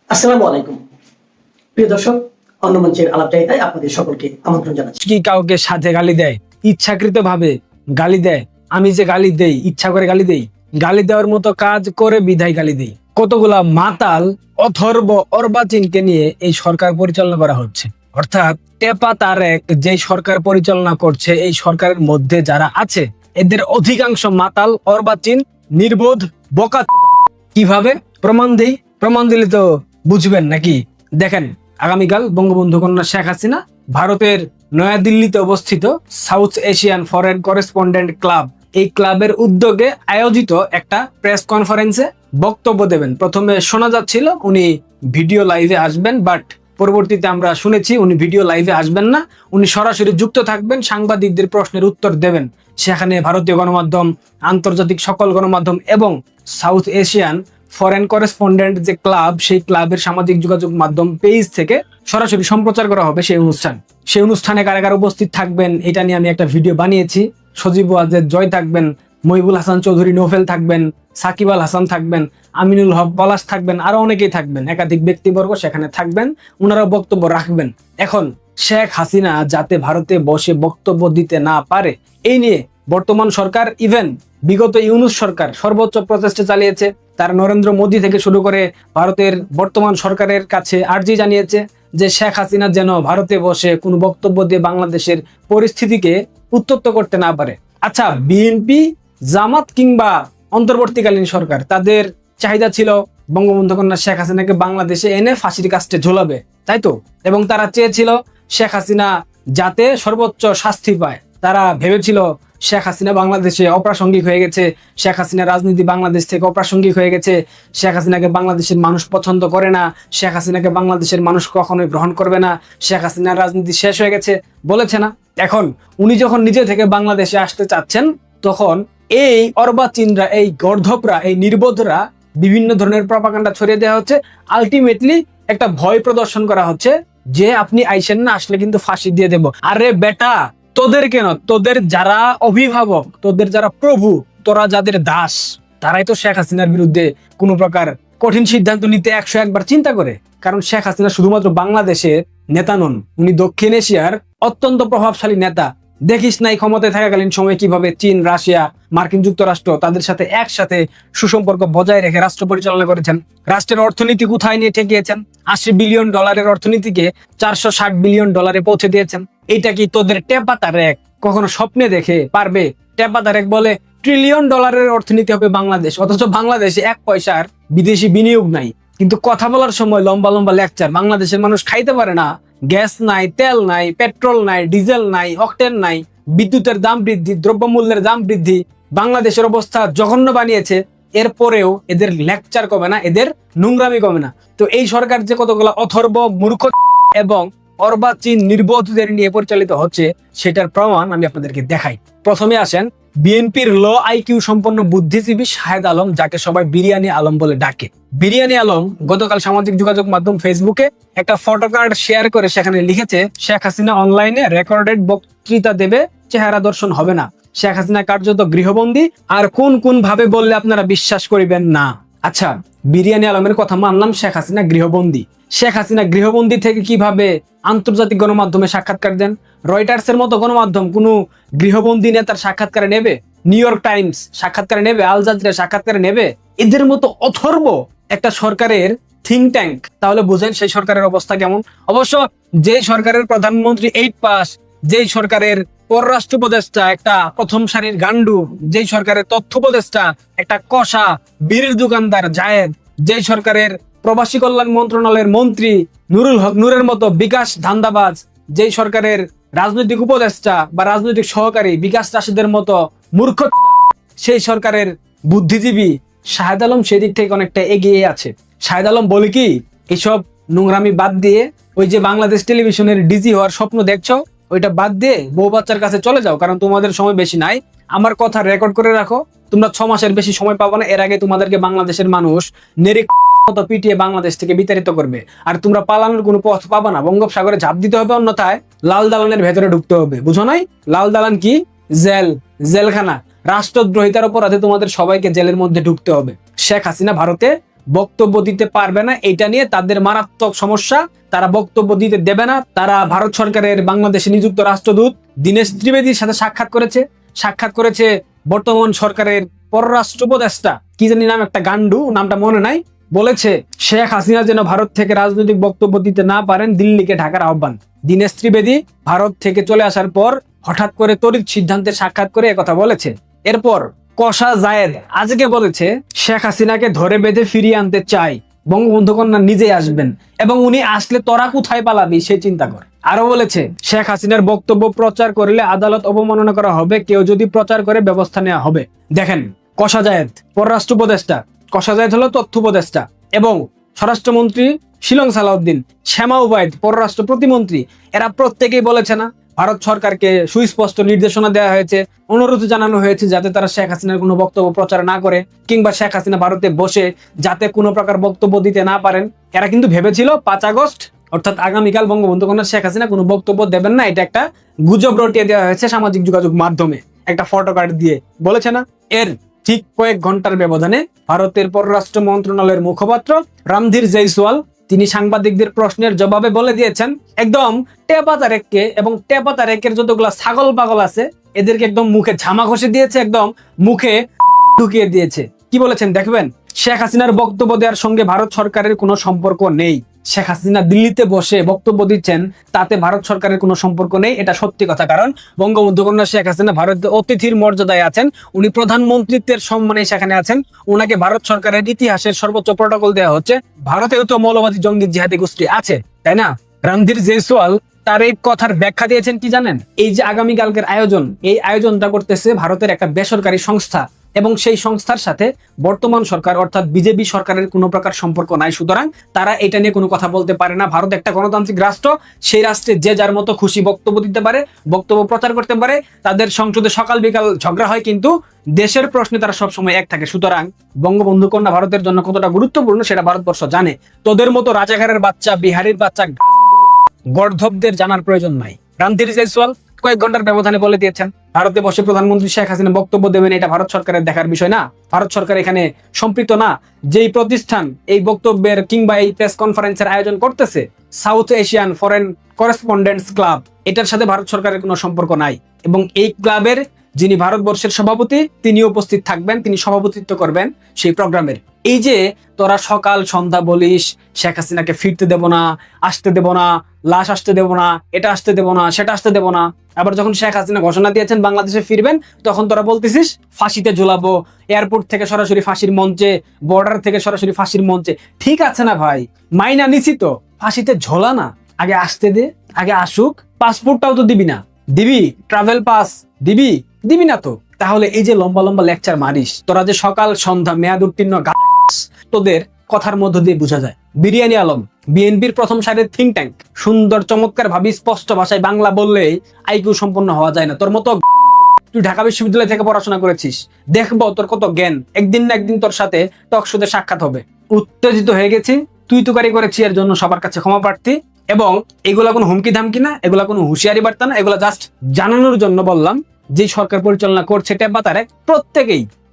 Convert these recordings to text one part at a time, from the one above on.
আসসালামু আলাইকুম প্রিয় দর্শক, অন্য মঞ্চের আলাপচারিতায় আপনাদের সকলকে আমন্ত্রণ জানাচ্ছি। কি কাউকে সাথে গালি দেয়, ইচ্ছাকৃত ভাবে গালি দেয়। আমি যে গালি দেই, ইচ্ছা করে গালি দেই, গালি দেওয়ার মতো কাজ করে বিধায় গালি দেই। কতগুলা মাতাল অথর্ব অর্বাচীনকে নিয়ে এই সরকার পরিচালনা করা হচ্ছে। অর্থাৎ টেপা তারেক যে সরকার পরিচালনা করছে, এই সরকারের মধ্যে যারা আছে এদের অধিকাংশ মাতাল, অর্বাচীন, নির্বোধ, বোকাচোদা। কিভাবে প্রমাণ দেই? প্রমাণ দিলে তো বুঝবেন নাকি? দেখেন, আগামীকাল বঙ্গবন্ধু কন্যা শেখ হাসিনা ভারতের নয়াদিল্লিতে অবস্থিত south Asian foreign correspondent club, এই ক্লাবের উদ্যোগে আয়োজিত একটা প্রেস কনফারেন্সে বক্তব্য দেবেন। প্রথমে শোনা যাচ্ছিল উনি ভিডিও লাইভে আসবেন, বাট পরবর্তীতে আমরা শুনেছি উনি ভিডিও লাইভে আসবেন না, উনি সরাসরি যুক্ত থাকবেন, সাংবাদিকদের প্রশ্নের উত্তর দেবেন। সেখানে ভারতীয় গণমাধ্যম, আন্তর্জাতিক সকল গণমাধ্যম এবং সাউথ এশিয়ান ফরেন করেসপন্ডেন্ট যে ক্লাব, সেই ক্লাবের সামাজিক যোগাযোগ মাধ্যম পেজ থেকে সরাসরি সম্প্রচার করা হবে সেই অনুষ্ঠানে কারা কারা উপস্থিত থাকবেন এটা নিয়ে আমি একটা ভিডিও বানিয়েছি। সজীব ওয়াজেদ জয় থাকবেন, মহিবুল হাসান চৌধুরী নোফেল থাকবেন, সাকিব আল হাসান থাকবেন, আমিনুল হক পলাশ থাকবেন, আরো অনেকেই থাকবেন। একাধিক ব্যক্তিবর্গ সেখানে থাকবেন, ওনারাও বক্তব্য রাখবেন। এখন শেখ হাসিনা যাতে ভারতে বসে বক্তব্য দিতে না পারে, এই নিয়ে বর্তমান সরকার, ইভেন বিগত ইউনূস সরকার সর্বোচ্চ প্রচেষ্টা চালিয়েছে। তার নরেন্দ্র মোদী থেকে শুরু করে ভারতের বর্তমান সরকারের কাছে আর্জি জানিয়েছে যে শেখ হাসিনা যেন ভারতে বসে কোনো বক্তব্য দিয়ে বাংলাদেশের পরিস্থিতিকে উত্তপ্ত করতে না পারে। আচ্ছা, বিএনপি, জামাত কিংবা অন্তর্বর্তীকালীন সরকার, তাদের চাহিদা ছিল বঙ্গবন্ধু কন্যা শেখ হাসিনাকে বাংলাদেশে এনে ফাঁসির কাস্টে ঝোলাবে, তাই তো? এবং তারা চেয়েছিল শেখ হাসিনা যাতে সর্বোচ্চ শাস্তি পায়। তারা ভেবেছিল শেখ হাসিনা বাংলাদেশে অপ্রাসঙ্গিক হয়ে গেছে, শেখ হাসিনা রাজনীতি বাংলাদেশ থেকে অপ্রাসঙ্গিক হয়ে গেছে, শেখ হাসিনাকে বাংলাদেশের মানুষ পছন্দ করে না, শেখ হাসিনাকে বাংলাদেশের মানুষ কখনোই গ্রহণ করবে না, শেখ হাসিনার রাজনীতি শেষ হয়ে গেছে বলেছে না? এখন উনি যখন নিজে থেকে বাংলাদেশে আসতে চাচ্ছেন, তখন এই অর্বাচীনরা, এই গর্ধপরা, এই নির্বোধরা বিভিন্ন ধরনের প্রপাগান্ডা ছড়িয়ে দেওয়া হচ্ছে। আলটিমেটলি একটা ভয় প্রদর্শন করা হচ্ছে যে আপনি আইসেন না, আসলে কিন্তু ফাঁসি দিয়ে দেব। আরে বেটা, তোদের কেন, তোদের যারা অভিভাবক, তোদের যারা প্রভু, তোরা যাদের দাস, তারাই তো শেখ হাসিনার বিরুদ্ধে কোনো প্রকার কঠিন সিদ্ধান্ত নিতে 101 বার চিন্তা করে। কারণ শেখ হাসিনা শুধুমাত্র বাংলাদেশের নেতা নন, উনি দক্ষিণ এশিয়ার অত্যন্ত প্রভাবশালী নেতা। দেখিস নাই ক্ষমতায় থাকাকালীন সময় কিভাবে চীন, রাশিয়া, মার্কিন যুক্তরাষ্ট্র তাদের সাথে একসাথে সুসম্পর্ক বজায় রেখে রাষ্ট্র পরিচালনা করেছেন। রাষ্ট্রের অর্থনীতি কোথায় নিয়ে ঠেকিয়েছেন? $80 বিলিয়ন অর্থনীতিকে $460 বিলিয়ন পৌঁছে দিয়েছেন। এইটা কি তোদের টেপা তারেক কখনো স্বপ্নে দেখে পারবে? টেপা তারেক বলে $1 ট্রিলিয়ন অর্থনীতি হবে বাংলাদেশ, অথচ বাংলাদেশে 1 পয়সার বিদেশি বিনিয়োগ নাই। কিন্তু কথা বলার সময় লম্বা লম্বা লেকচার। বাংলাদেশের মানুষ খাইতে পারে না, গ্যাস নাই, তেল নাই, পেট্রোল নাই, ডিজেল নাই, অকটেন নাই, বিদ্যুতের দাম বৃদ্ধি, দ্রব্যমূল্যের দাম বৃদ্ধি, বাংলাদেশের অবস্থা জঘন্য বানিয়েছে। এরপরেও এদের লেকচার কমে না, এদের নোংরামি কমে না। তো এই সরকার যে কতগুলো অথর্ব, মূর্খ এবং অর্বাচীন নির্বোধদের নিয়ে পরিচালিত হচ্ছে, সেটার প্রমাণ আমি আপনাদেরকে দেখাই। প্রথমে আসেন বিএনপির লো আইকিউ সম্পন্ন বুদ্ধিজীবী শাহেদ আলম, যাকে সবাই বিরিয়ানি আলম বলে ডাকে। বিরিয়ানি আলম গতকাল সামাজিক যোগাযোগ মাধ্যম ফেসবুকে একটা ফটোকার্ড শেয়ার করে সেখানে লিখেছে, শেখ হাসিনা অনলাইনে রেকর্ডেড বক্তৃতা দেবে, চেহারা দর্শন হবে না। শেখ হাসিনা কার্যত গৃহবন্দী, আর কোন কোন ভাবে বললে আপনারা বিশ্বাস করিবেন না। আচ্ছা, বিরিয়ানি আলমের কথা মানলাম, শেখ হাসিনা গৃহবন্দী। শেখ হাসিনা গৃহবন্দী থেকে কিভাবে আন্তর্জাতিক গণমাধ্যমে সাক্ষাৎকার দেন? রয়টার্সের মতো গণমাধ্যম কোনো গৃহবন্দী নেতার সাক্ষাৎকারে নেবে? নিউ ইয়র্ক টাইমস সাক্ষাৎকারে নেবে? আল জাজিরা সাক্ষাৎকারে নেবে? এদের মতো অথর্ব একটা সরকারের থিঙ্ক ট্যাঙ্ক, তাহলে বুঝেন সেই সরকারের অবস্থা কেমন। অবশ্য যে সরকারের প্রধানমন্ত্রী 8 পাস, যেই সরকারের পররাষ্ট্র উপদেষ্টা একটা প্রথম সারির গান্ডু, যেই সরকারের তথ্য উপদেষ্টা একটা কষা বীরের দোকানদার জায়েদ, যেই সরকারের প্রবাসী কল্যাণ মন্ত্রণালয়ের মন্ত্রী নুরুল হক নূরের মতো বিকাশ ধান্দাবাজ, যেই সরকারের রাজনৈতিক উপদেষ্টা বা রাজনৈতিক সহকারী বিকাশ রাশিদের মতো মূর্খ, সেই সরকারের বুদ্ধিজীবী শাহেদ আলম সেদিক থেকে অনেকটা এগিয়ে আছে। শাহেদ আলম বলে কি, এইসব নোংরামি বাদ দিয়ে ওই যে বাংলাদেশ টেলিভিশনের ডিজি হওয়ার স্বপ্ন দেখছো, ওইটা বাদ দিয়ে বউ বাচ্চার কাছে চলে যাও, কারণ তোমাদের সময় বেশি নাই। আমার কথা রেকর্ড করে রাখো, তোমরা 6 মাসের বেশি সময় পাবা না। এর আগে তোমাদেরকে বাংলাদেশের মানুষ নেড়ে মতো পিটিয়ে বাংলাদেশ থেকে বিতাড়িত করবে, আর তোমরা পালানোর কোনো পথ পাবা না। বঙ্গোপসাগরে ঝাঁপ দিতে হবে, অন্যথায় লাল দালানের ভেতরে ঢুকতে হবে। বুঝো নাই? লাল দালান কি? জেলখানা। রাষ্ট্রদ্রোহিতার অপরাধে তোমাদের সবাইকে জেলের মধ্যে ঢুকতে হবে। শেখ হাসিনা ভারতে বক্তব্য দিতে পারবে না, এটা নিয়ে তাদের মারাত্মক সমস্যা। তারা বক্তব্য দিতে দেবে না। তারা ভারত সরকারের বাংলাদেশে নিযুক্ত রাষ্ট্রদূত দীনেশ ত্রিবেদীর সাথে সাক্ষাৎ করেছে বর্তমান সরকারের পররাষ্ট্র উপদেষ্টা, কি জানি নাম, একটা গান্ডু, নামটা মনে নাই, বলেছে শেখ হাসিনা যেন ভারত থেকে রাজনৈতিক বক্তব্য দিতে না পারেন, দিল্লিকে ঢাকার আহ্বান। দীনেশ ত্রিবেদী ভারত থেকে চলে আসার পর হঠাৎ করে তড়িৎ সিদ্ধান্তে সাক্ষাৎ করে একথা বলেছে। এরপর কশা জায়েদ আজকে বলেছে শেখ হাসিনাকে ধরে বেঁধে ফিরিয়ে আনতে চাই, বঙ্গবন্ধু কন্যা নিজেই আসবেন, এবং উনি আসলে তোরা কোথায় পালাবি সে চিন্তা কর। আরো বলেছে শেখ হাসিনার বক্তব্য প্রচার করলে আদালত অবমাননা করা হবে, কেউ যদি প্রচার করে ব্যবস্থা নেওয়া হবে। দেখেন, কশা জায়েদ পররাষ্ট্র উপদেষ্টা, কশা জায়েদ হলো তথ্য উপদেষ্টা, এবং স্বরাষ্ট্রমন্ত্রী শিলং সালাউদ্দিন, শ্যামা উবাইদ পররাষ্ট্র প্রতিমন্ত্রী, এরা প্রত্যেকেই বলেছে না ভারত সরকারকে সুস্পষ্ট নির্দেশনা দেওয়া হয়েছে, অনুরোধ জানানো হয়েছে যাতে তারা শেখ হাসিনার কোনো বক্তব্য প্রচার না করে, কিংবা শেখ হাসিনা ভারতে বসে যাতে কোনো প্রকার বক্তব্য দিতে না পারেন। এরা কিন্তু ভেবেছিল 5 আগস্ট অর্থাৎ আগামীকাল বঙ্গবন্ধু কন্যা শেখ হাসিনা কোনো বক্তব্য দেবেন না, এটা একটা গুজব রটিয়ে দেওয়া হয়েছে সামাজিক যোগাযোগ মাধ্যমে, একটা ফটো কার্ড দিয়ে, বলেছে না। এর ঠিক কয়েক ঘন্টার ব্যবধানে ভারতের পররাষ্ট্র মন্ত্রণালয়ের মুখপাত্র রণধীর জয়সওয়াল তিনি সাংবাদিকদের প্রশ্নের জবাবে বলে দিয়েছেন, একদম টেপা তারেককে এবং টেপা তারেকের যতগুলা ছাগল পাগল আছে এদেরকে একদম মুখে ঝামা ঘষে দিয়েছে, একদম মুখে ঢুকিয়ে দিয়েছে। কি বলেছেন দেখবেন, শেখ হাসিনার বক্তব্য দেওয়ার সঙ্গে ভারত সরকারের কোনো সম্পর্ক নেই। শেখ হাসিনা দিল্লিতে বসে বক্তব্য দিচ্ছেন, তাতে ভারত সরকারের কোনো সম্পর্ক নেই, এটা সত্যি কথা। কারণ বঙ্গবন্ধু কন্যা শেখ হাসিনা ভারতের অতিথির মর্যাদায় আছেন, উনি প্রধানমন্ত্রীত্বের সম্মানে সেখানে আছেন, উনাকে ভারত সরকারের ইতিহাসের সর্বোচ্চ প্রটোকল দেওয়া হচ্ছে। ভারতেও তো মৌলবাদী জঙ্গি জিহাদি গোষ্ঠী আছে, তাই না? রণধীর জয়সওয়াল তার এই কথার ব্যাখ্যা দিয়েছেন কি জানেন? এই যে আগামীকালকের আয়োজন, এই আয়োজনটা করতেছে ভারতের একটা বেসরকারি সংস্থা, এবং সেই সংস্থার সাথে বর্তমান সরকার অর্থাৎ বিজেপি সরকারের কোনো প্রকার সম্পর্ক নাই, সুতরাং তারা এটা নিয়ে কোনো কথা বলতে পারে না। ভারত একটা গণতান্ত্রিক রাষ্ট্র, সেই রাষ্ট্রে যে যার মতো খুশি বক্তব্য দিতে পারে, বক্তব্য প্রচার করতে পারে, তাদের সংসদে সকাল বিকাল ঝগড়া হয়, কিন্তু দেশের প্রশ্নে তারা সবসময় এক থাকে। সুতরাং বঙ্গবন্ধু কন্যা ভারতের জন্য কতটা গুরুত্বপূর্ণ সেটা ভারতবর্ষ জানে। তোদের মতো রাজাকারের বাচ্চা, বিহারির বাচ্চা, গর্ধবদের জানার প্রয়োজন নাই। রণধীর জয়সওয়াল কয়েক ঘন্টার ব্যবধানে বলে দিয়েছেন ভারতে বসে প্রধানমন্ত্রী শেখ হাসিনা বক্তব্য দেবেন, এটা ভারত সরকারের দেখার বিষয় না, ভারত সরকার এখানে সম্পৃক্ত না। যেই প্রতিষ্ঠান এই বক্তব্যের কিংবা এই প্রেস কনফারেন্সের আয়োজন করতেছে, south Asian foreign correspondents club, এটার সাথে ভারত সরকারের কোনো সম্পর্ক নাই, এবং এই ক্লাবের যিনি ভারতবর্ষের সভাপতি তিনি উপস্থিত থাকবেন, তিনি সভাপতিত্ব করবেন সেই প্রোগ্রামের। এই যে তোরা সকাল সন্ধ্যা বলিস শেখ হাসিনাকে ফিরতে দেব না, আসতে দেব না, লাশ আসতে দেব না, এটা আসতে দেব না, সেটা আসতে দেব না, আবার যখন শেখ হাসিনা ঘোষণা দিয়েছেন বাংলাদেশে ফিরবেন তখন তোরা বলতেছিস ফাঁসিতে ঝুলাবো, এয়ারপোর্ট থেকে সরাসরি ফাঁসির মঞ্চে, বর্ডার থেকে সরাসরি ফাঁসির মঞ্চে। ঠিক আছে না ভাই, মাইনা নিছি তো, ফাঁসিতে ঝোলা না, আগে আসতে দে, আগে আসুক। পাসপোর্টটাও তো দিবি না, দিবি ট্রাভেল পাস দিবি, দিবি না তো। তাহলে এই যে লম্বা লম্বা লেকচার মারিস, তোরা যে সকাল সন্ধ্যা মেয়াদ উত্তীর্ণ গাছ, তোদের কথার মধ্য দিয়ে বোঝা যায়। বিরিয়ানি আলম বিএনপির প্রথম সারির থিঙ্ক ট্যাঙ্ক, সুন্দর চমৎকার ভাবে স্পষ্ট ভাষায় বাংলা বললে আইকিউ সম্পন্ন হওয়া যায় না। তোর মতো তুই ঢাকা বিশ্ববিদ্যালয় থেকে পড়াশোনা করেছিস, দেখবো তোর কত জ্ঞান। একদিন না একদিন তোর সাথে টক শোতে সাক্ষাৎ হবে। উত্তেজিত হয়ে গেছি, তুই তুকারি করেছি, এর জন্য সবার কাছে ক্ষমা প্রার্থী। এবং এগুলা কোনো হুমকি ধামকি না, এগুলা কোনো হুঁশিয়ারি বার্তা না, এগুলা জাস্ট জানানোর জন্য বললাম যে সরকার পরিচালনা করছে টেপা তারেক,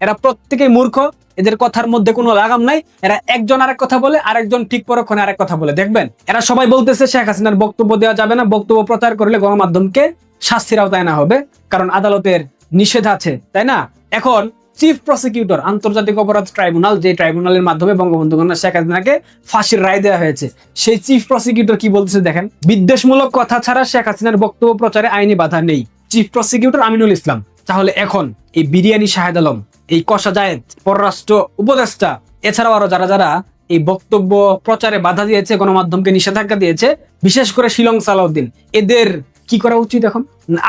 এরা প্রত্যেকেই মূর্খ, এদের কথার মধ্যে কোনো লাগাম নাই। এরা একজন আরেক কথা বলে, আরেকজন ঠিক পরক্ষণে আরেক কথা বলে। দেখবেন এরা সবাই বলতেছে শেখ হাসিনার বক্তব্য দেওয়া যাবে না, বক্তব্য প্রচার করলে গণমাধ্যমকে শাস্তির আওতায় না হবে, কারণ আদালতের নিষেধ আছে, তাই না? এখন চিফ প্রসিকিউটর আন্তর্জাতিক অপরাধ ট্রাইব্যুনাল, যে ট্রাইব্যুনালের মাধ্যমে বঙ্গবন্ধু কন্যা শেখ হাসিনাকে ফাঁসির রায় দেওয়া হয়েছে, সেই চিফ প্রসিকিউটর কি বলতেছে দেখেন, বিদ্বেষমূলক কথা ছাড়া শেখ হাসিনার বক্তব্য প্রচারে আইনি বাধা নেই। Chief prosecutor Aminul Islam. তাহলে এখন এই বিরিয়ানি শাহেদ আলম, এই কশা জায়েদ পররাষ্ট্র উপদেষ্টা, এছাড়াও আরো যারা যারা এই বক্তব্য প্রচারে বাধা দিয়েছে, গণমাধ্যমকে নিষেধাজ্ঞা দিয়েছে, বিশেষ করে শিলং সালাউদ্দিন, এদের কি করা উচিত এখন?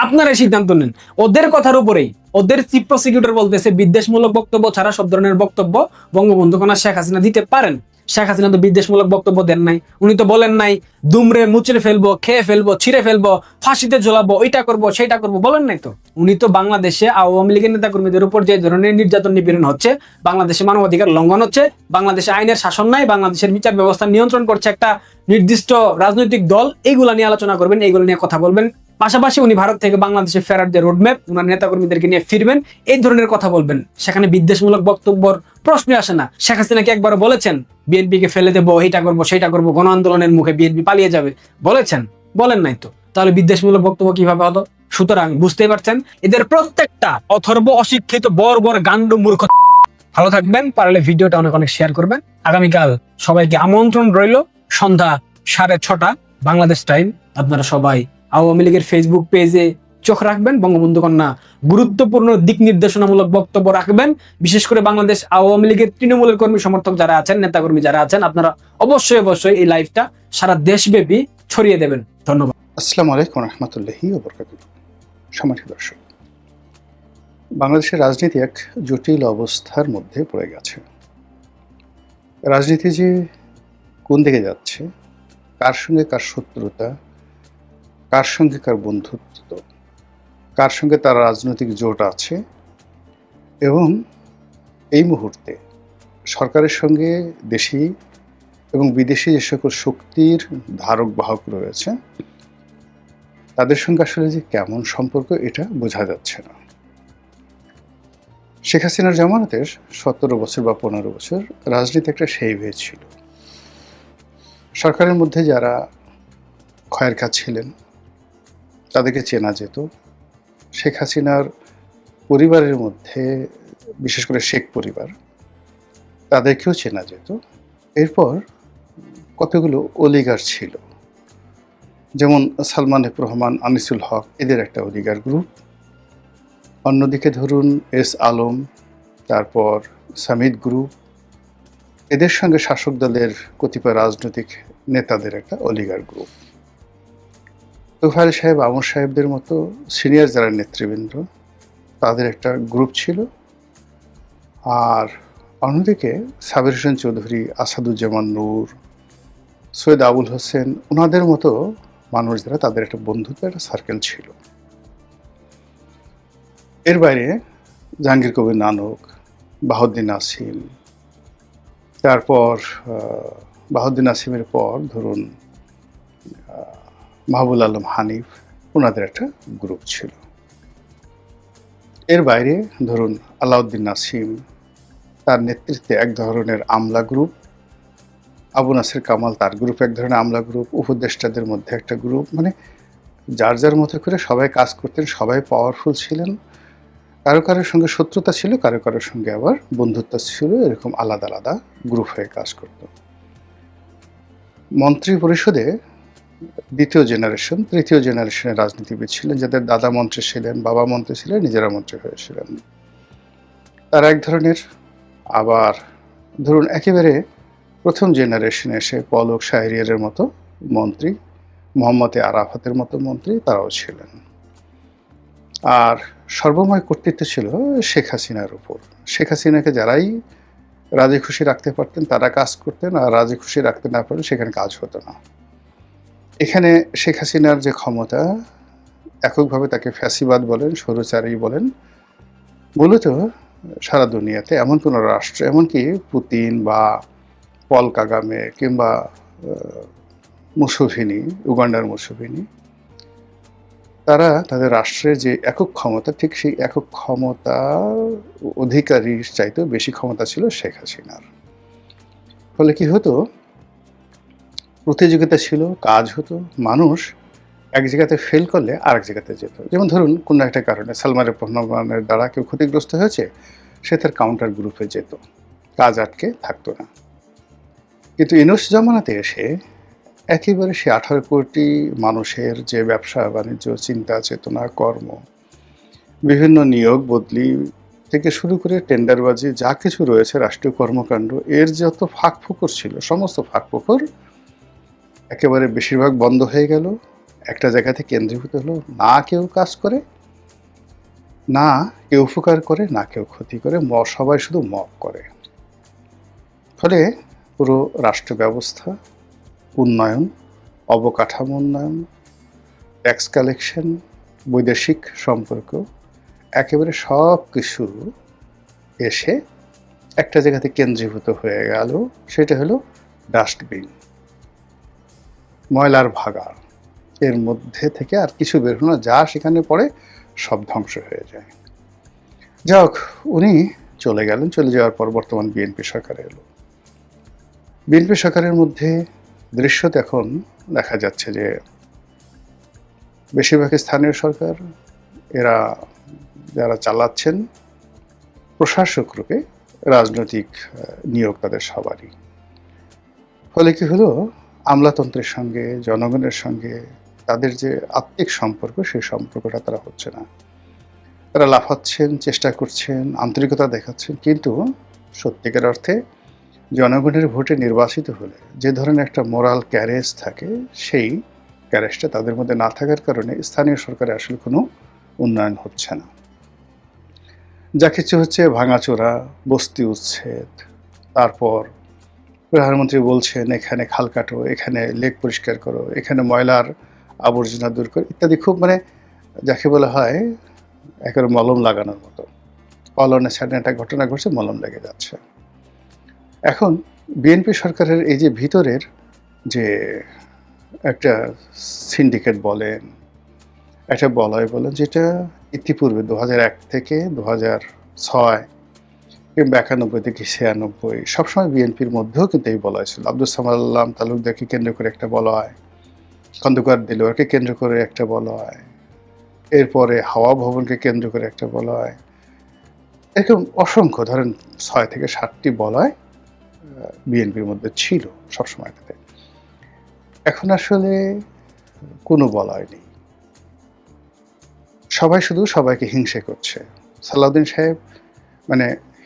আপনারাই সিদ্ধান্ত নেন। ওদের কথার উপরেই ওদের চিফ প্রসিকিউটর বলতেছে বিদ্বেষমূলক বক্তব্য ছাড়া সব ধরনের বক্তব্য বঙ্গবন্ধু কন্যা শেখ হাসিনা দিতে পারেন। শেখ হাসিনা তো বিদ্বেষমূলক বক্তব্য দেন নাই, উনি তো বলেন নাই দুমড়ে মুচড়ে ফেলবো, খেয়ে ফেলবো, ছিঁড়ে ফেলবো, ফাঁসিতে ঝোলাবো, এটা করবো সেইটা করবো, বলেন নাই তো। উনি তো বাংলাদেশে আওয়ামী লীগের নেতা কর্মীদের উপর যে ধরনের নির্যাতন নিপীড়ন হচ্ছে, বাংলাদেশে মানবাধিকার লঙ্ঘন হচ্ছে, বাংলাদেশে আইনের শাসন নাই, বাংলাদেশের বিচার ব্যবস্থা নিয়ন্ত্রণ করছে একটা নির্দিষ্ট রাজনৈতিক দল, এইগুলা নিয়ে আলোচনা করবেন, এইগুলো নিয়ে কথা বলবেন, পাশাপাশি উনি ভারত থেকে বাংলাদেশে ফেরার যে রোডম্যাপ, উনার নেতাকর্মীদেরকে নিয়ে ফিরবেন, এই ধরনের কথা বলবেন। সেখানে বিদ্বেষমূলক বক্তব্যর প্রশ্ন আসে না। শেখ হাসিনা কি একবার বলেছেন বিএনপি কে ফেলে দেবো, এইটা করবো সেইটা করবো, গণ আন্দোলনের মুখে বিএনপি পালিয়ে যাবে? বলেছেন? বলেন নাই তো। তাহলে বিদ্বেষমূলক বক্তব্য কিভাবে হলো? সুতরাং বুঝতেই পারছেন, এদের প্রত্যেকটা অথর্ব, অশিক্ষিত, বর্বর, গান্ডু, মূর্খ। ভালো থাকবেন, পারলে ভিডিওটা অনেক অনেক শেয়ার করবেন। আগামীকাল সবাইকে আমন্ত্রণ রইল, সন্ধ্যা 6:30 বাংলাদেশ টাইম। আপনারা সবাই আওয়ামী লীগের ফেসবুক পেজে চোখ রাখবেন। বঙ্গবন্ধু কন্যা গুরুত্বপূর্ণ দিক নির্দেশনামূলক বক্তব্য রাখবেন। বিশেষ করে বাংলাদেশ আওয়ামী লীগের তৃণমূলের কর্মী সমর্থক যারা আছেন, নেতাকর্মী যারা আছেন, আপনারা অবশ্যই অবশ্যই এই লাইভটা সারা দেশব্যাপী ছড়িয়ে দেবেন। ধন্যবাদ। আসসালামু আলাইকুম রহমতুল্লাহি ওয়া বারাকাতুহু। সম্মানিত দর্শক, বাংলাদেশের রাজনীতি এক জটিল অবস্থার মধ্যে পড়ে গেছে। রাজনীতি যে কোন দিকে যাচ্ছে, কার সঙ্গে কার শত্রুতা, কার সঙ্গে কার বন্ধুত্ব, কার সঙ্গে তার রাজনৈতিক জোট আছে, এবং এই মুহূর্তে সরকারের সঙ্গে দেশি এবং বিদেশি যে সকল শক্তির ধারক বাহক রয়েছে, তাদের সঙ্গে আসলে যে কেমন সম্পর্ক, এটা বোঝা যাচ্ছে না। শেখ হাসিনার জামানাতে 17 বছর বা 15 বছর রাজনীতি একটা সেই ভেদ ছিল। সরকারের মধ্যে যারা খয়ের কাজ ছিলেন তাদেরকে চেনা যেত। শেখ হাসিনার পরিবারের মধ্যে, বিশেষ করে শেখ পরিবার, তাদেরকেও চেনা যেত। এরপর কতগুলো অলিগার ছিল, যেমন সালমান এফ রহমান, আনিসুল হক, এদের একটা অলিগার গ্রুপ। অন্যদিকে ধরুন এস আলম, তারপর সামিদ গ্রুপ, এদের সঙ্গে শাসক দলের কতিপয় রাজনৈতিক নেতাদের একটা অলিগার গ্রুপ। তোফায়েল সাহেব, আমর সাহেবদের মতো সিনিয়র যারা নেতৃবৃন্দ, তাদের একটা গ্রুপ ছিল। আর অন্যদিকে সাবির হোসেন চৌধুরী, আসাদুজ্জামান নূর, সৈয়দ আবুল হোসেন, ওনাদের মতো মানুষ যারা, তাদের একটা বন্ধুত্ব, একটা সার্কেল ছিল। এর বাইরে জাহাঙ্গীর কবির নানক, বাহাউদ্দিন নাসিম, তারপর বাহাউদ্দিন নাসিমের পর ধরুন মাহবুল আলম হানিফ, ওনাদের একটা গ্রুপ ছিল। এর বাইরে ধরুন আলাউদ্দিন নাসিম, তার নেতৃত্বে এক ধরনের আমলা গ্রুপ। আবু নাসির কামাল, তার গ্রুপ এক ধরনের আমলা গ্রুপ। উপদেষ্টাদের মধ্যে একটা গ্রুপ। মানে যার যার মতো করে সবাই কাজ করতেন, সবাই পাওয়ারফুল ছিলেন। কারো কারোর সঙ্গে শত্রুতা ছিল, কারো কারোর সঙ্গে আবার বন্ধুত্ব ছিল। এরকম আলাদা আলাদা গ্রুপ হয়ে কাজ করত। মন্ত্রী পরিষদে দ্বিতীয় জেনারেশন, তৃতীয় জেনারেশনের রাজনীতিবিদ ছিলেন, যাদের দাদা মন্ত্রী ছিলেন, বাবা মন্ত্রী ছিলেন, নিজেরা মন্ত্রী হয়েছিলেন। তারা এক ধরনের। আবার ধরুন একেবারে প্রথম জেনারেশনে এসে পলক শাহরিয়ারের মতো মন্ত্রী, মোহাম্মদ আরাফাতের মতো মন্ত্রী, তারাও ছিলেন। আর সর্বময় কর্তৃত্ব ছিল শেখ হাসিনার উপর। শেখ হাসিনাকে যারাই রাজি খুশি রাখতে পারতেন তারা কাজ করতেন, আর রাজি খুশি রাখতে না পারলে সেখানে কাজ হতো না। এখানে শেখ হাসিনার যে ক্ষমতা, এককভাবে তাকে ফ্যাসিবাদ বলেন, স্বৈরাচারী বলেন, মূলত সারা দুনিয়াতে এমন কোনো রাষ্ট্র, এমনকি পুতিন বা পল কাগামে কিংবা মুসোভিনি, উগান্ডার মুসোভিনি, তারা তাদের রাষ্ট্রের যে একক ক্ষমতা, ঠিক সেই একক ক্ষমতা অধিকারীর চাইতেও বেশি ক্ষমতা ছিল শেখ হাসিনার। ফলে কি হতো, প্রতিযোগিতা ছিল, কাজ হতো, মানুষ এক জায়গাতে ফেল করলে আরেক জায়গাতে যেত। যেমন ধরুন কোনো একটা কারণে সালমান এফ রহমানের দ্বারা কেউ ক্ষতিগ্রস্ত হয়েছে, সে তার কাউন্টার গ্রুপে যেত, কাজ আটকে থাকতো না। কিন্তু ইউনূস জামানাতে এসে একেবারে সে 18 কোটি মানুষের যে ব্যবসা বাণিজ্য, চিন্তা চেতনা, কর্ম, বিভিন্ন নিয়োগ বদলি থেকে শুরু করে টেন্ডারবাজি, যা কিছু রয়েছে রাষ্ট্রীয় কর্মকাণ্ড, এর যত ফাঁক ফোকর ছিল, সমস্ত ফাঁক ফোকর একেবারে বেশিরভাগ বন্ধ হয়ে গেল। একটা জায়গাতে কেন্দ্রীভূত হলো। না কেউ কাজ করে, না কেউ উপকার করে, না কেউ ক্ষতি করে, সবাই শুধু মপ করে। ফলে পুরো রাষ্ট্র ব্যবস্থা, উন্নয়ন, অবকাঠামো উন্নয়ন, ট্যাক্স কালেকশন, বৈদেশিক সম্পর্ক, একেবারে সব কিছু এসে একটা জায়গাতে কেন্দ্রীভূত হয়ে গেল। সেটা হলো ডাস্টবিন, ময়লার ভাগাড়। এর মধ্যে থেকে আর কিছু বের হলো না, যা সেখানে পড়ে সব ধ্বংস হয়ে যায়। যাক, উনি চলে গেলেন। চলে যাওয়ার পর বর্তমান বিএনপি সরকার এলো। বিএনপি সরকারের মধ্যে দৃশ্যত এখন দেখা যাচ্ছে যে বেশিরভাগ স্থানীয় সরকার, এরা যারা চালাচ্ছেন প্রশাসক রূপে রাজনৈতিক নিয়োগ তাদের সবারই। ফলে কি হলো, আমলাতন্ত্রের সঙ্গে জনগণের সঙ্গে তাদের যে আত্মিক সম্পর্ক, সেই সম্পর্কটা তারা হচ্ছে না। তারা লাফাচ্ছেন, চেষ্টা করছেন, আন্তরিকতা দেখাচ্ছেন, কিন্তু সত্যিকার অর্থে জনগণের ভোটে নির্বাচিত হলে যে ধরনের একটা মোরাল ক্যারেজ থাকে, সেই ক্যারেজটা তাদের মধ্যে না থাকার কারণে স্থানীয় সরকারে আসলে কোনো উন্নয়ন হচ্ছে না। যা কিছু হচ্ছে ভাঙাচোরা, বস্তি উচ্ছেদ, তারপর প্রধানমন্ত্রী বলছেন এখানে খাল কাটো, এখানে লেক পরিষ্কার করো, এখানে ময়লার আবর্জনা দূর করো ইত্যাদি। খুব যাকে বলা হয় একেবারে মলম লাগানোর মতো। অলনে সাইডে একটা ঘটনা ঘটছে, মলম লেগে যাচ্ছে। এখন বিএনপি সরকারের এই যে ভিতরের যে একটা সিন্ডিকেট বলেন, একটা বলয় বলেন, যেটা ইতিপূর্বে 2001 থেকে 2006 কিংবা 91 থেকে 96 সবসময় বিএনপির মধ্যেও কিন্তু এই বলয় ছিল। আব্দুল সামাদ তালুকদারকে কেন্দ্র করে একটা বলয়, খন্দকার দিলওয়ারকে কেন্দ্র করে একটা বলয়, এরপরে হাওয়া ভবনকে কেন্দ্র করে একটা বলয়, এরকম অসংখ্য, ধরেন 6 থেকে 7টি বলয় বিএনপির মধ্যে ছিল সবসময়টাতে। এখন আসলে কোনো বলয় নেই, সবাই শুধু সবাইকে হিংসে করছে। সালাউদ্দিন সাহেব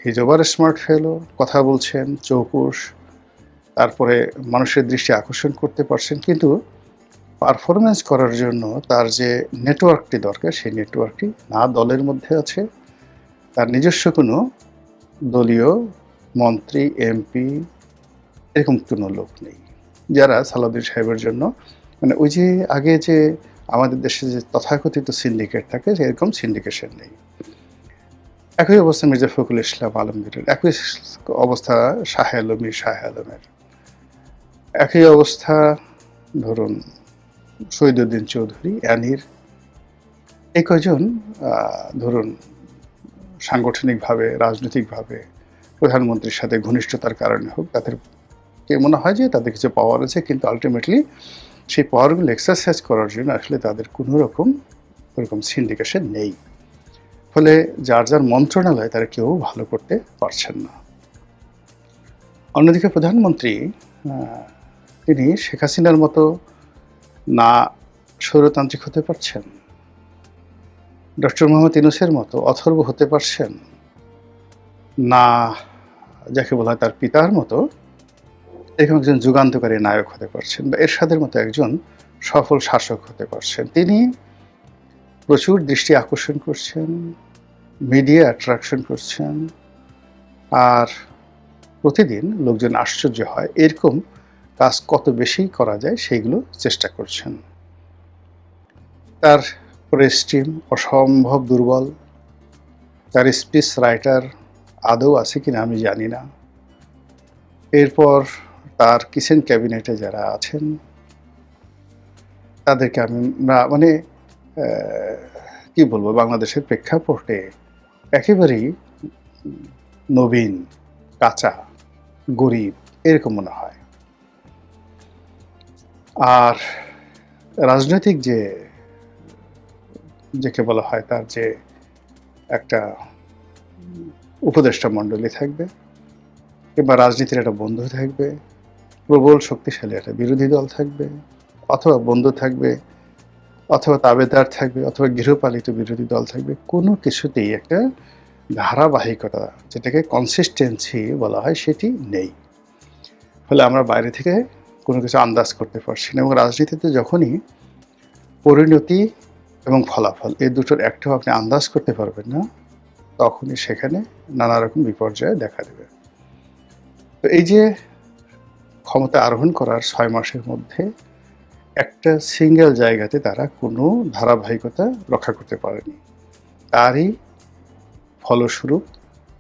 হিজ ওভার স্মার্ট ফেলো, কথা বলছেন চৌকুশ, তারপরে মানুষের দৃষ্টি আকর্ষণ করতে পারছেন, কিন্তু পারফরমেন্স করার জন্য তার যে নেটওয়ার্কটি দরকার, সেই নেটওয়ার্কটি না দলের মধ্যে আছে, তার নিজস্ব কোনো দলীয় মন্ত্রী, এমপি এরকম কোনো লোক নেই যারা সালাউদ্দিন সাহেবের জন্য ওই যে আগে যে আমাদের দেশে যে তথাকথিত সিন্ডিকেট থাকে, সেরকম সিন্ডিকেশন নেই। একই অবস্থা মির্জা ফখরুল ইসলাম আলমগীরের, একই অবস্থা শাহ আলমের, একই অবস্থা ধরুন শহীদুদ্দিন চৌধুরী, অ্যানির। এই কয়জন ধরুন সাংগঠনিকভাবে, রাজনৈতিকভাবে প্রধানমন্ত্রীর সাথে ঘনিষ্ঠতার কারণে হোক, তাদেরকে মনে হয় যে তাদের কিছু পাওয়ার আছে, কিন্তু আলটিমেটলি সেই পাওয়ারগুলো এক্সারসাইজ করার জন্য আসলে তাদের কোনো রকম ওরকম সিন্ডিকেশন নেই। ফলে যার যার মন্ত্রণালয় তারা কেউ ভালো করতে পারছেন না। অন্যদিকে প্রধানমন্ত্রী তিনি শেখ হাসিনার মতো না স্বৈরতান্ত্রিক হতে পারছেন, ডক্টর মোহাম্মদ ইউনূসের মতো অথর্ব হতে পারছেন না, যাকে বলা হয় তার পিতার মতো এরকম একজন যুগান্তকারী নায়ক হতে পারছেন, বা এরশাদের মতো একজন সফল শাসক হতে পারছেন। তিনি প্রচুর দৃষ্টি আকর্ষণ করছেন, মিডিয়া অ্যাট্রাকশন করছেন, আর প্রতিদিন লোকজন আশ্চর্য হয় এরকম কাজ কত বেশি করা যায় সেইগুলো চেষ্টা করছেন। তার প্রেস টিম অসম্ভব দুর্বল, তার স্পিচ রাইটার আদৌ আছে কিনা আমি জানি না। এরপর তার কিচেন ক্যাবিনেটে যারা আছেন তাদেরকে আমরা কি বলবো, বাংলাদেশের প্রেক্ষাপটে একেবারেই নবীন, কাঁচা, গরিব এরকম মনে হয়। আর রাজনৈতিক যাকে বলা হয় তার যে একটা উপদেষ্টা মণ্ডলী থাকবে, কিংবা রাজনীতির একটা বন্ধু থাকবে, প্রবল শক্তিশালী একটা বিরোধী দল থাকবে, অথবা বন্ধু থাকবে, অথবা তাবেদার থাকবে, অথবা গৃহপালিত বিরোধী দল থাকবে, কোনো কিছুতেই একটা ধারাবাহিকতা, যেটাকে কনসিস্টেন্সি বলা হয়, সেটি নেই। ফলে আমরা বাইরে থেকে কোনো কিছু আন্দাজ করতে পারছি না, এবং রাজনীতিতে যখনই পরিণতি এবং ফলাফল এই দুটোর একটাও আপনি আন্দাজ করতে পারবেন না, তখনই সেখানে নানা রকম বিপর্যয় দেখা দেবে। তো এই যে ক্ষমতা আরোহণ করার 6 মাসের মধ্যে একটা সিঙ্গেল জায়গাতে তারা কোনো ধারাবাহিকতা রক্ষা করতে পারেনি, তারই ফলস্বরূপ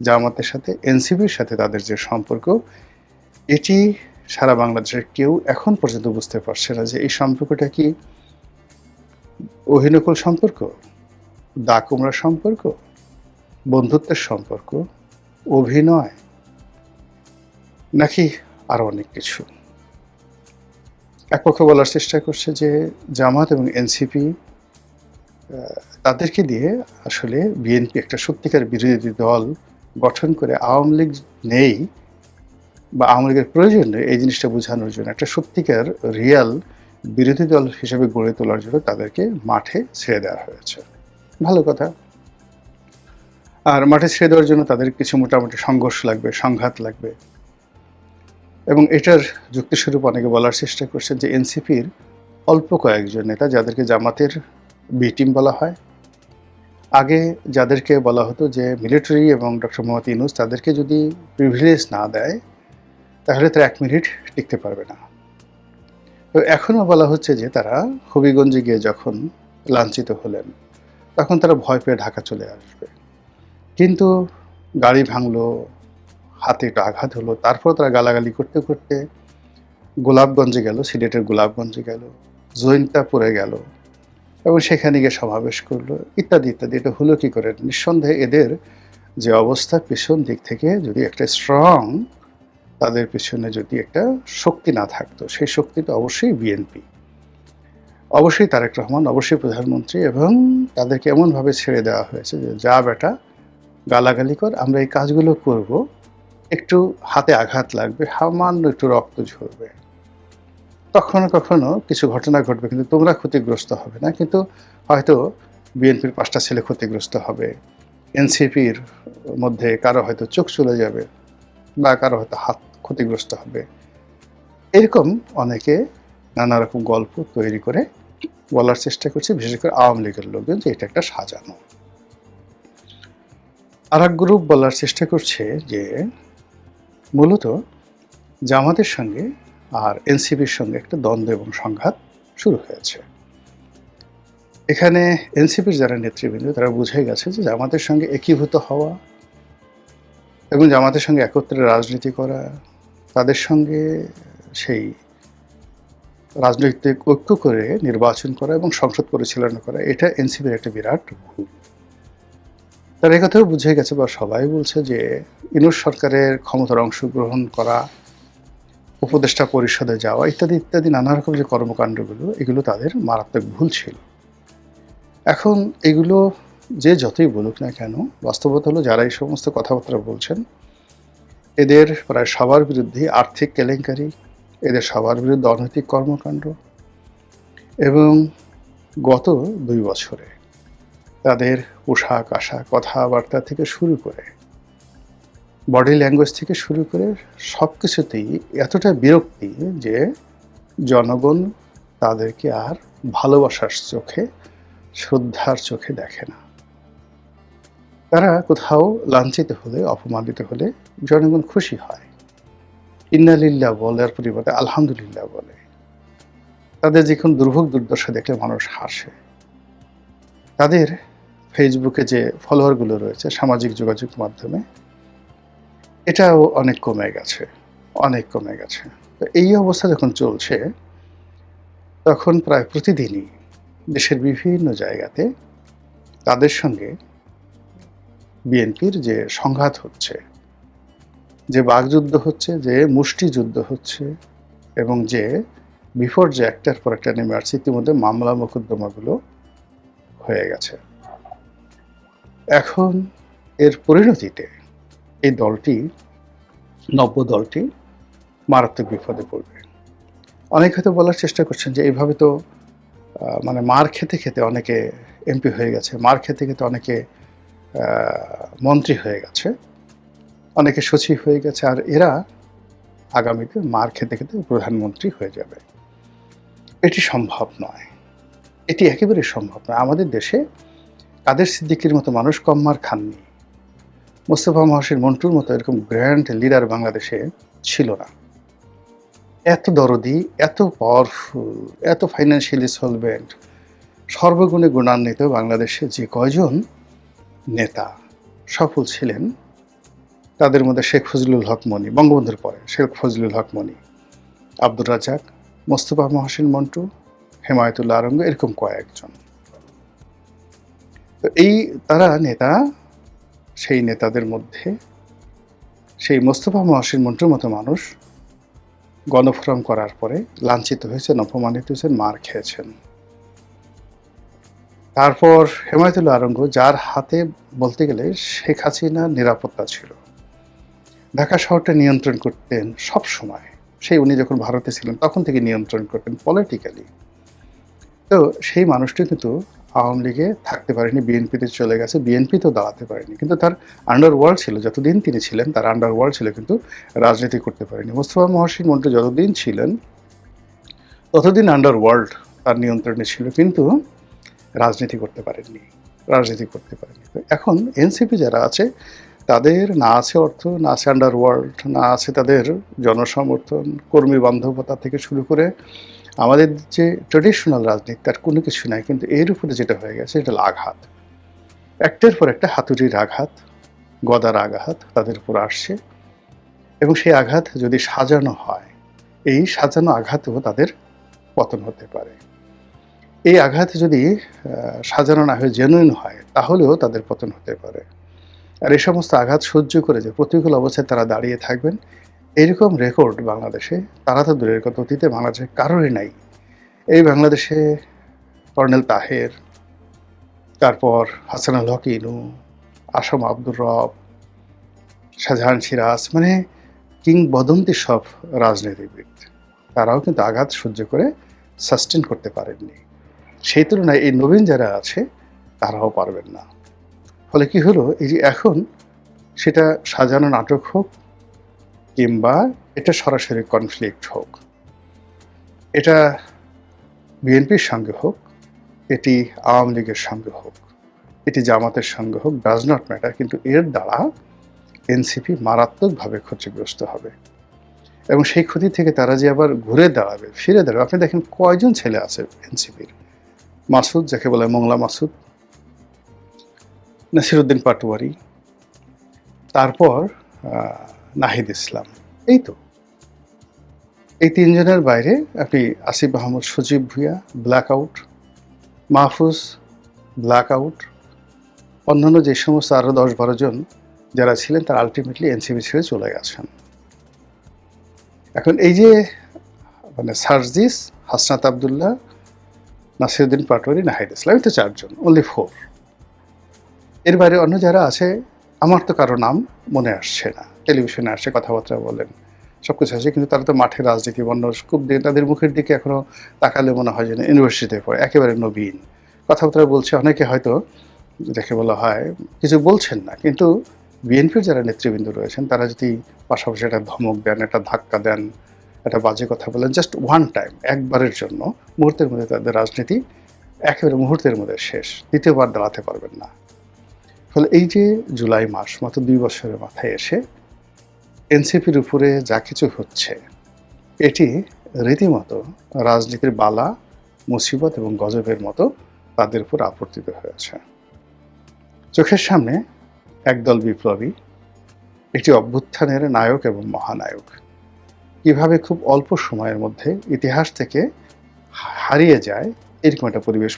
জামাতের সাথে, এনসিপির সাথে তাদের যে সম্পর্ক, এটি সারা বাংলাদেশের কেউ এখন পর্যন্ত বুঝতে পারছে না যে এই সম্পর্কটা কি অহিনকল সম্পর্ক, দা কুমড়া সম্পর্ক, বন্ধুত্বের সম্পর্ক, অভিনয়, নাকি আরো অনেক কিছু? এক পক্ষ বলার চেষ্টা করছে যে জামাত এবং এনসিপি তাদেরকে দিয়ে আসলে বিএনপি একটা সত্যিকার বিরোধী দল গঠন করে আওয়ামী লীগ নেই বা আওয়ামী লীগের প্রয়োজন নেই এই জিনিসটা বোঝানোর জন্য একটা সত্যিকার রিয়াল বিরোধী দল হিসেবে গড়ে তোলার জন্য তাদেরকে মাঠে ছেড়ে দেওয়া হয়েছে। ভালো কথা। আর মাঠে ছেড়ে দেওয়ার জন্য তাদের কিছু মোটামুটি সংঘর্ষ লাগবে, সংঘাত লাগবে। এবং এটার যুক্তিস্বরূপ অনেকে বলার চেষ্টা করছেন যে এনসিপির অল্প কয়েকজন নেতা যাদেরকে জামাতের বি টিম বলা হয়, আগে যাদেরকে বলা হতো যে মিলিটারি এবং ডক্টর মোহাম্মদ ইউনূস তাদেরকে যদি প্রিভিলেজ না দেয় তাহলে তারা 1 মিনিট টিকতে পারবে না। তো এখনও বলা হচ্ছে যে তারা হবিগঞ্জে গিয়ে যখন লাঞ্ছিত হলেন তখন তারা ভয় পেয়ে ঢাকা চলে আসবে, কিন্তু গাড়ি ভাঙলো, হাতে একটু আঘাত হলো, তারপর তারা গালাগালি করতে করতে গোলাপগঞ্জে গেল, সিলেটের গোলাপগঞ্জে গেল, জৈন্তাপুরে গেল এবং সেখানে গিয়ে সমাবেশ করলো ইত্যাদি ইত্যাদি। এটা হলো কি করে? নিঃসন্দেহে এদের যে অবস্থা পেছন দিক থেকে যদি একটা স্ট্রং, তাদের পেছনে যদি একটা শক্তি না থাকতো, সেই শক্তিটা অবশ্যই বিএনপি, অবশ্যই তারেক রহমান, অবশ্যই প্রধানমন্ত্রী, এবং তাদেরকে এমনভাবে ছেড়ে দেওয়া হয়েছে যে যা বেটা গালাগালি কর, আমরা এই কাজগুলো করব, একটু হাতে আঘাত লাগবে, সামান্য একটু রক্ত ঝরবে, কখনো কখনো কিছু ঘটনা ঘটবে, কিন্তু তোমরা ক্ষতিগ্রস্ত হবে না। কিন্তু হয়তো বিএনপির 5টা ছেলে ক্ষতিগ্রস্ত হবে, এনসিপির মধ্যে কারো হয়তো চোখ চলে যাবে বা কারো হয়তো হাত ক্ষতিগ্রস্ত হবে। এরকম অনেকে নানা রকম গল্প তৈরি করে বলার চেষ্টা করছে, বিশেষ করে আওয়ামী লীগের লোকজন, যে এটা একটা সাজানো। আর এক গ্রুপ বলার চেষ্টা করছে যে মূলত জামাতের সঙ্গে আর এনসিপির সঙ্গে একটা দ্বন্দ্ব এবং সংঘাত শুরু হয়েছে। এখানে এনসিপির যারা নেতৃবৃন্দ তারা বুঝে গেছে যে জামাতের সঙ্গে একীভূত হওয়া এবং জামাতের সঙ্গে একত্রে রাজনীতি করা, তাদের সঙ্গে সেই রাজনৈতিক ঐক্য করে নির্বাচন করা এবং সংসদ পরিচালনা করা, এটা এনসিপির একটা বিরাট ভুল। তারা এই কথাও বুঝে গেছে বা সবাই বলছে যে ইউনূস সরকারের ক্ষমতার অংশগ্রহণ করা, উপদেষ্টা পরিষদে যাওয়া ইত্যাদি ইত্যাদি নানা রকম যে কর্মকাণ্ডগুলো, এগুলো তাদের মারাত্মক ভুল ছিল। এখন এগুলো যে যতই বলুক না কেন, বাস্তবতা হলো যারা এই সমস্ত কথাবার্তা বলছেন এদের প্রায় সবার বিরুদ্ধে আর্থিক কেলেঙ্কারি, এদের সবার বিরুদ্ধে অনৈতিক কর্মকাণ্ড, এবং গত 2 বছরে তাদের পোশাক আশাক, কথাবার্তা থেকে শুরু করে বডি ল্যাঙ্গুয়েজ থেকে শুরু করে সব কিছুতেই এতটা বিরক্তি যে জনগণ তাদেরকে আর ভালোবাসার চোখে, শ্রদ্ধার চোখে দেখে না। তারা কোথাও লাঞ্ছিত হলে, অপমানিত হলে জনগণ খুশি হয়, ইন্না লিল্লাহ বলার পরিবর্তে আলহামদুলিল্লাহ বলে। তাদের যে কোনো দুর্ভোগ দুর্দশা দেখলে মানুষ হাসে। তাদের ফেসবুকে যে ফলোয়ারগুলো রয়েছে সামাজিক যোগাযোগ মাধ্যমে, এটাও অনেক কমে গেছে, অনেক কমে গেছে। তো এই অবস্থা যখন চলছে তখন প্রায় প্রতিদিনই দেশের বিভিন্ন জায়গাতে তাদের সঙ্গে বিএনপির যে সংঘাত হচ্ছে, যে বাকযুদ্ধ হচ্ছে, যে মুষ্টিযুদ্ধ হচ্ছে, এবং যে বিপর্যয় একটার পর একটা নেমে আসছে, ইতিমধ্যে মামলা মোকদ্দমাগুলো হয়ে গেছে। এখন এর পরিণতিতে এই দলটি, নব্য দলটি মারাত্মক বিপদে পড়বে। অনেকে হয়তো বলার চেষ্টা করছেন যে এইভাবে তো মানে মার খেতে খেতে অনেকে এমপি হয়ে গেছে, মার খেতে খেতে অনেকে মন্ত্রী হয়ে গেছে, অনেকে সচিব হয়ে গেছে, আর এরা আগামীতে মার খেতে খেতে প্রধানমন্ত্রী হয়ে যাবে। এটি সম্ভব নয়, এটি একেবারে সম্ভব নয়। আমাদের দেশে কাদের সিদ্দিকীর মতো মানুষ কম মার খাননি, মোস্তফা মহসিন মন্টুর মতো এরকম গ্র্যান্ড লিডার বাংলাদেশে ছিল না। এত দরদি, এত পাওয়ারফুল, এত ফাইন্যান্সিয়ালি সলভেন্ট, সর্বগুণে গুণান্বিত বাংলাদেশে যে কয়জন নেতা সফল ছিলেন, তাদের মধ্যে শেখ ফজলুল হক মনি, বঙ্গবন্ধুর পরে শেখ ফজলুল হক মনি, আব্দুর রাজ্জাক, মোস্তফা মহসিন মন্টু, হেমায়েতুল্লাহ আরঙ্গ, এরকম কয়েকজন। তো এই তারা নেতা, সেই নেতাদের মধ্যে সেই মোস্তফা মহসিন মন্টুর মতো মানুষ গণফোরাম করার পরে লাঞ্ছিত হয়েছেন, অপমানিত হয়েছেন, মার খেয়েছেন। তারপর হেমায়েতুল্লাহ আরঙ্গ, যার হাতে বলতে গেলে শেখ হাসিনার নিরাপত্তা ছিল, ঢাকা শহরটা নিয়ন্ত্রণ করতেন সব সময়, সেই উনি যখন ভারতে ছিলেন তখন থেকে নিয়ন্ত্রণ করতেন পলিটিক্যালি। তো সেই মানুষটি কিন্তু আওয়ামী লীগে থাকতে পারেনি, বিএনপিতে চলে গেছে, বিএনপিতেও দাঁড়াতে পারেনি, কিন্তু তার আন্ডারওয়ার্ল্ড ছিল, যতদিন তিনি ছিলেন তার আন্ডারওয়ার্ল্ড ছিল, কিন্তু রাজনীতি করতে পারেনি। মোস্তফা মহসিন মন্টু যতদিন ছিলেন ততদিন আন্ডারওয়ার্ল্ড তার নিয়ন্ত্রণে ছিল, কিন্তু রাজনীতি করতে পারেননি, রাজনীতি করতে পারেনি। তো এখন এনসিপি যারা আছে তাদের না আছে অর্থ, না আছে আন্ডারওয়ার্ল্ড, না আছে তাদের জনসমর্থন, কর্মী বান্ধবতা থেকে শুরু করে আমাদের যে ট্রেডিশনাল রাজনীতি তার কোনো কিছু নাই। কিন্তু এর উপরে যেটা হয়ে গেছে এটা হলো আঘাত, একটার পর একটা হাতুড়ির আঘাত, গদার আঘাত তাদের উপর আসছে। এবং সেই আঘাত যদি সাজানো হয়, এই সাজানো আঘাতেও তাদের পতন হতে পারে। এই আঘাত যদি সাজানো না হয়ে জেনুইন হয় তাহলেও তাদের পতন হতে পারে। আর এই সমস্ত আঘাত সহ্য করে যে প্রতিকূল অবস্থায় তারা দাঁড়িয়ে থাকবেন, এরকম রেকর্ড বাংলাদেশে, তারা তো দূরের কথা, অতীতে বাংলাদেশে কারোরই নাই। এই বাংলাদেশে কর্নেল তাহের, তারপর হাসানুল হক ইনু, আসম আব্দুর রব, শাহজাহান সিরাজ, মানে কিংবদন্তি সব রাজনীতিবিদ, তারাও কিন্তু আঘাত সহ্য করে সাস্টেন করতে পারেননি। সেই তুলনায় এই নবীন যারা আছে তারাও পারবেন না। ফলে কি হলো, এই যে এখন সেটা সাজানো নাটক হোক কিংবা এটা সরাসরি কনফ্লিক্ট হোক, এটা বিএনপির সঙ্গে হোক, এটি আওয়ামী লীগের সঙ্গে হোক, এটি জামাতের সঙ্গে হোক, ডাজ নট ম্যাটার, কিন্তু এর দ্বারা এনসিপি মারাত্মকভাবে ক্ষতিগ্রস্ত হবে। এবং সেই ক্ষতি থেকে তারা যে আবার ঘুরে দাঁড়াবে, ফিরে দাঁড়াবে, আপনি দেখেন কয়জন ছেলে আছে এনসিপির। মাসুদ, যাকে বলে মোংলা মাসুদ, নাসিরউদ্দিন পাটোয়ারি, তারপর নাহিদ ইসলাম, এই তো এই তিনজনের বাইরে আপনি Asif Mahmud, Sajib Bhuiyan black out, Mahfuz black out, অন্যান্য যে সমস্ত আরও 10-12 জন যারা ছিলেন তারা আলটিমেটলি এনসিপি ছেড়ে চলে গেছেন। এখন এই যে মানে সার্জিস, হাসনাত আবদুল্লাহ, নাসিরউদ্দিন পাটোয়ারি, নাহিদ ইসলাম, এই তো 4 জন, অনলি 4। এর বাইরে অন্য যারা আছে আমার তো কারো নাম মনে আসছে না। টেলিভিশনে আসছে, কথাবার্তা বলেন, সব কিছু আছে, কিন্তু তারা তো মাঠে রাজনীতি বন্য খুব, তাদের মুখের দিকে এখনো তাকালে মনে হয় যেন ইউনিভার্সিটিতে পড়ে, একেবারে নবীন কথাবার্তা বলছে। অনেকে হয়তো দেখে বলা হয় কিছু বলছেন না, কিন্তু বিএনপির যারা নেতৃবৃন্দ রয়েছেন তারা যদি পাশাপাশি একটা ধমক দেন, একটা ধাক্কা দেন, একটা বাজে কথা বলেন, জাস্ট ওয়ান টাইম, একবারের জন্য, মুহূর্তের মধ্যে তাদের রাজনীতি একেবারে মুহূর্তের মধ্যে শেষ, দ্বিতীয়বার দাঁড়াতে পারবেন না। ফলে এই যে জুলাই মাস, মাত্র 2 বছরের মাথায় এসে এনসিপির উপরে যা কিছু হচ্ছে, এটি রীতিমতো রাজনীতির বালা, মুসিবত এবং গজবের মতো তাদের উপর আপর্তিত হয়েছে। চোখের সামনে একদল বিপ্লবী, একটি অভ্যুত্থানের নায়ক এবং মহানায়ক, কিভাবে খুব অল্প সময়ের মধ্যে ইতিহাস থেকে হারিয়ে যায়, এরকম একটা পরিবেশ